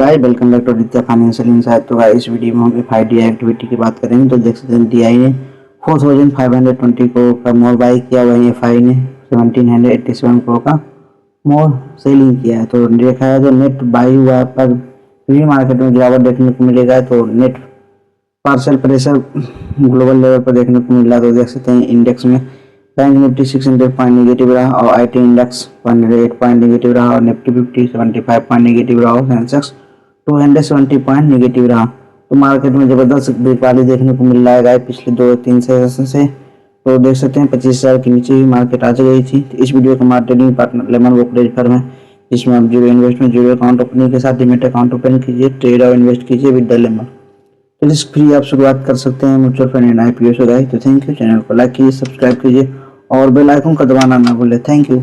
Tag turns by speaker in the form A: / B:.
A: Guys, welcome back to Aditya financial insight. तो guys इस video में हम एफआईडी एक्टिविटी की बात करेंगे। तो देख सकते हैं डीआई ने 4520 करोड़ का मोर बाई किया, वहीं एफआई ने 1787 करोड़ का मोर सेलिंग किया है। तो देखा है तो नेट बाई हुआ है, पर प्री मार्केट में गिरावट देखने को मिलेगा। तो net partial pressure global level पर देखने को मिल रहा है। तो देख सकते हैं इंडेक्स में बैंक निफ्टी 600 पॉइंट निगेटिव रहा और आईटी इंडेक्स 108 पॉइंट निगेटिव रहा और निफ्टी 50 75 पॉइंट निगेटिव रहा और सेंसेक्स 270 पॉइंट निगेटिव रहा। तो मार्केट में जबरदस्त बिकवाली देखने को मिल रहा है पिछले 2-3 सेशन से। तो देख सकते हैं 25,000 के नीचे ही मार्केट आ गई थी। तो इस वीडियो का marketing partner lemon brokerage firm है, जिसमें आप zero investment zero account opening के साथ डीमैट अकाउंट ओपन कीजिए, ट्रेड और इन्वेस्ट कीजिए विद द लेमन। तो रिस्क फ्री आप शुरुआत कर सकते हैं म्यूचुअल फंड एंड आईपीओ से। तो थैंक यू, चैनल को लाइक कीजिए, सब्सक्राइब कीजिए और बेल आइकन का दबाना ना भूलें। Thank you.